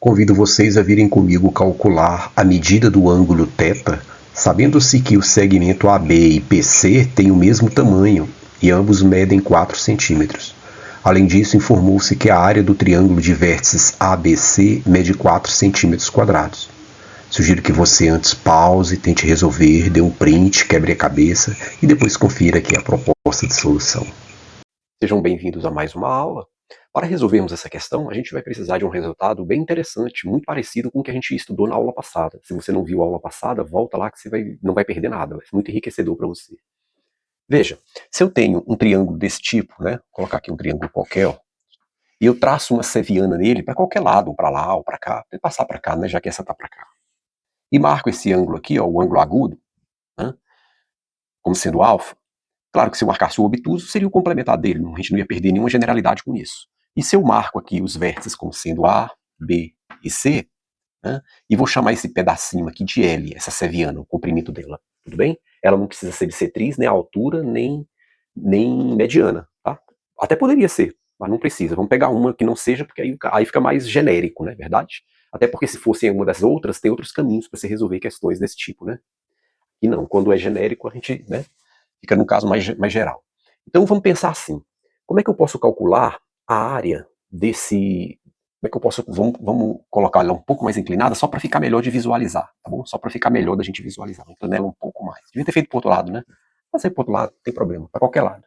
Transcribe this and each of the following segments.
Convido vocês a virem comigo calcular a medida do ângulo θ, sabendo-se que o segmento AB e PC têm o mesmo tamanho e ambos medem 4 centímetros. Além disso, informou-se que a área do triângulo de vértices ABC mede 4 centímetros quadrados. Sugiro que você antes pause, tente resolver, dê um print, quebre a cabeça e depois confira aqui a proposta de solução. Sejam bem-vindos a mais uma aula. Para resolvermos essa questão, a gente vai precisar de um resultado bem interessante, muito parecido com o que a gente estudou na aula passada. Se você não viu a aula passada, volta lá que você não vai perder nada, vai ser muito enriquecedor para você. Veja, se eu tenho um triângulo desse tipo, né, vou colocar aqui um triângulo qualquer, ó, e eu traço uma seviana nele para qualquer lado, para lá ou para cá, vou passar para cá, né, já que essa está para cá. E marco esse ângulo aqui, ó, o ângulo agudo, né, como sendo alfa. Claro que se eu marcasse o obtuso, seria o complementar dele, a gente não ia perder nenhuma generalidade com isso. E se eu marco aqui os vértices como sendo A, B e C, né, e vou chamar esse pedacinho aqui de L, essa seviana, o comprimento dela, tudo bem? Ela não precisa ser bissetriz, nem altura, nem mediana, tá? Até poderia ser, mas não precisa. Vamos pegar uma que não seja, porque aí fica mais genérico, né, verdade? Até porque se fosse uma das outras, tem outros caminhos para se resolver questões desse tipo, né? E não, quando é genérico, a gente, né, fica no caso mais geral. Então vamos pensar assim, como é que eu posso calcular a área desse... Como é que eu posso... Vamos colocar ela um pouco mais inclinada só para ficar melhor de visualizar, tá bom? Só para ficar melhor da gente visualizar. Inclinar ela um pouco mais. Devia ter feito pro outro lado, né? Mas aí pro outro lado, não tem problema, para qualquer lado.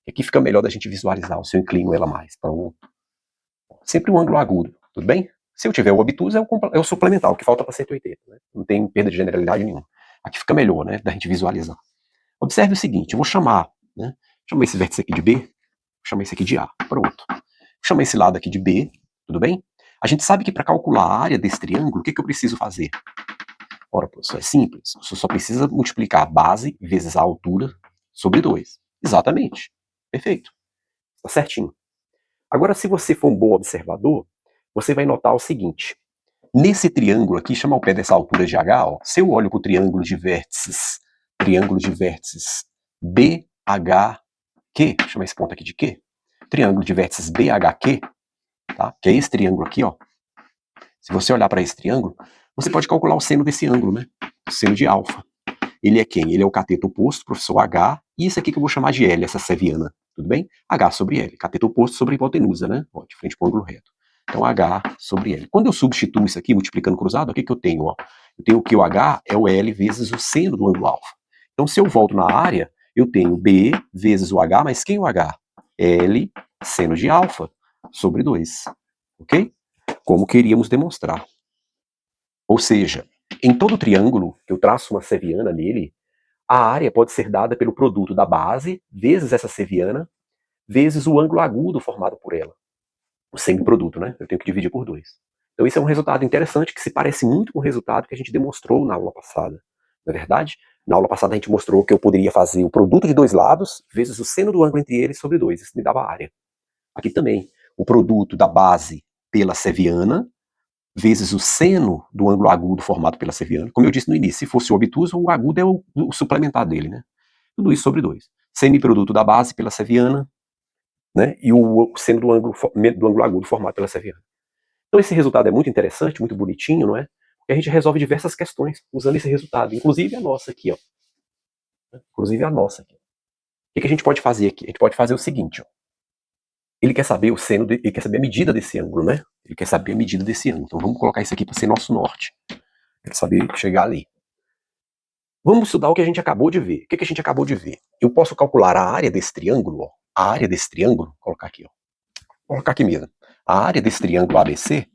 E aqui fica melhor da gente visualizar, se eu inclino ela mais para o... Sempre um ângulo agudo, tudo bem? Se eu tiver o obtuso, é o suplementar, o que falta para 180, né? Não tem perda de generalidade nenhuma. Aqui fica melhor, né, da gente visualizar. Observe o seguinte, eu vou chamar, né? Chamar esse vértice aqui de B, vou chamar esse aqui de A, pronto. Vou chamar esse lado aqui de B, tudo bem? A gente sabe que para calcular a área desse triângulo, o que eu preciso fazer? Ora, professor, é simples. Você só precisa multiplicar a base vezes a altura sobre 2. Exatamente. Perfeito. Está certinho. Agora, se você for um bom observador, você vai notar o seguinte. Nesse triângulo aqui, chama o pé dessa altura de H, ó, se eu olho para o triângulo de vértices BHQ, chama esse ponto aqui de Q, triângulo de vértices BHQ, tá? Que é esse triângulo aqui, ó. Se você olhar para esse triângulo, você pode calcular o seno desse ângulo, né? O seno de alfa. Ele é quem? Ele é o cateto oposto, professor H, e isso aqui que eu vou chamar de L, essa seviana, tudo bem? H sobre L, cateto oposto sobre hipotenusa, né? Ó, de frente para o ângulo reto. Então, H sobre L. Quando eu substituo isso aqui, multiplicando cruzado, o que eu tenho? Ó? Eu tenho que o H é o L vezes o seno do ângulo alfa. Então, se eu volto na área, eu tenho B vezes o H, mas quem é o H? L seno de alfa sobre 2. Ok? Como queríamos demonstrar. Ou seja, em todo triângulo, eu traço uma seviana nele, a área pode ser dada pelo produto da base, vezes essa seviana, vezes o ângulo agudo formado por ela. O semiproduto, né? Eu tenho que dividir por 2. Então isso é um resultado interessante que se parece muito com o resultado que a gente demonstrou na aula passada. Não é verdade? Na aula passada a gente mostrou que eu poderia fazer o produto de dois lados, vezes o seno do ângulo entre eles sobre 2. Isso me dava a área. Aqui também, o produto da base pela seviana, vezes o seno do ângulo agudo formado pela seviana. Como eu disse no início, se fosse o obtuso, o agudo é o suplementar dele, né? Tudo isso sobre 2. Semiproduto da base pela seviana, né? E o seno do ângulo agudo formado pela seviana. Então esse resultado é muito interessante, muito bonitinho, não é? Porque a gente resolve diversas questões usando esse resultado, inclusive a nossa aqui, ó. Inclusive a nossa aqui. O que a gente pode fazer aqui? A gente pode fazer o seguinte, ó. Ele quer saber o seno, ele quer saber a medida desse ângulo, né? Ele quer saber a medida desse ângulo. Então vamos colocar isso aqui para ser nosso norte. Quero saber chegar ali. Vamos estudar o que a gente acabou de ver. O que a gente acabou de ver? Eu posso calcular a área desse triângulo, ó. A área desse triângulo, vou colocar aqui, ó. Vou colocar aqui mesmo. A área desse triângulo ABC,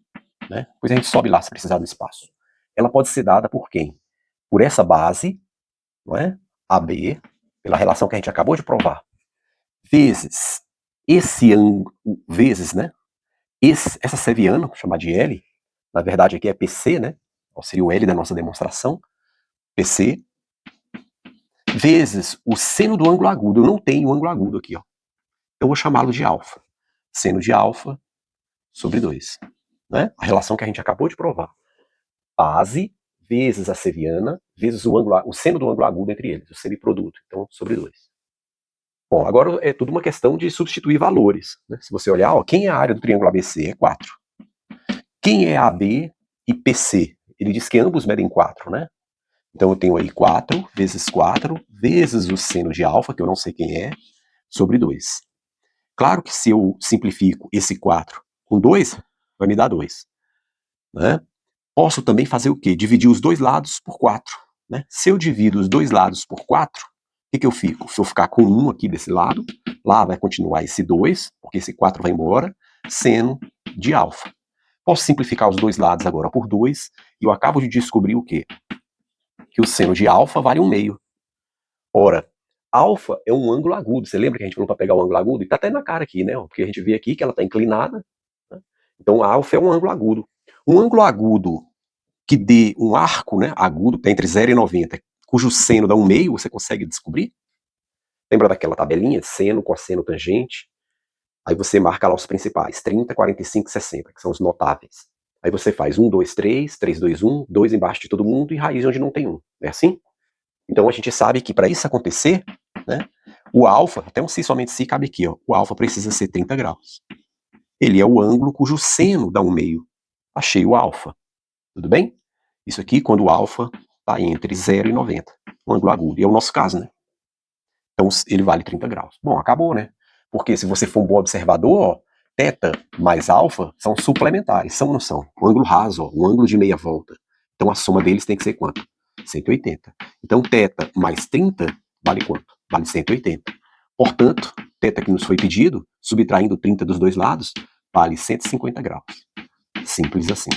né? Depois a gente sobe lá se precisar do espaço. Ela pode ser dada por quem? Por essa base, não é? AB, pela relação que a gente acabou de provar, vezes esse ângulo, vezes, né? Essa seviana, vou chamar de L, na verdade aqui é PC, né? Então, seria o L da nossa demonstração, PC, vezes o seno do ângulo agudo. Eu não tenho o ângulo agudo aqui, ó. Eu vou chamá-lo de alfa. Seno de alfa sobre 2. Né? A relação que a gente acabou de provar. Base vezes a seviana, vezes o seno do ângulo agudo entre eles, o semiproduto. Então, sobre 2. Bom, agora é tudo uma questão de substituir valores. Né? Se você olhar, ó, quem é a área do triângulo ABC? É 4. Quem é AB e PC? Ele diz que ambos medem 4, né? Então eu tenho aí 4 vezes o seno de alfa, que eu não sei quem é, sobre 2. Claro que se eu simplifico esse 4 com 2, vai me dar 2. Né? Posso também fazer o quê? Dividir os dois lados por 4. Né? Se eu divido os dois lados por 4, o que eu fico? Se eu ficar com 1 aqui desse lado, lá vai continuar esse 2, porque esse 4 vai embora, seno de alfa. Posso simplificar os dois lados agora por 2, e eu acabo de descobrir o quê? Que o seno de alfa vale 1/2. Ora, alfa é um ângulo agudo. Você lembra que a gente falou para pegar o ângulo agudo? E está até na cara aqui, né? Porque a gente vê aqui que ela está inclinada. Né? Então, alfa é um ângulo agudo. Um ângulo agudo que dê um arco, né, agudo, que está entre 0 e 90, cujo seno dá 1/2, você consegue descobrir? Lembra daquela tabelinha? Seno, cosseno, tangente. Aí você marca lá os principais, 30, 45, 60, que são os notáveis. Aí você faz 1, 2, 3, 3, 2, 1, 2 embaixo de todo mundo e raiz onde não tem 1. É assim? Então a gente sabe que para isso acontecer, né, o alfa, até um si somente si cabe aqui, ó, o alfa precisa ser 30 graus. Ele é o ângulo cujo seno dá 1/2. Achei o alfa. Tudo bem? Isso aqui quando o alfa está entre 0 e 90. Um ângulo agudo. E é o nosso caso, né? Então ele vale 30 graus. Bom, acabou, né? Porque se você for um bom observador, ó, θ mais alfa são suplementares. São ou não são? O ângulo raso, ó, um ângulo de meia volta. Então a soma deles tem que ser quanto? 180. Então θ mais 30 vale quanto? Vale 180. Portanto, θ que nos foi pedido, subtraindo 30 dos dois lados, vale 150 graus. Simples assim.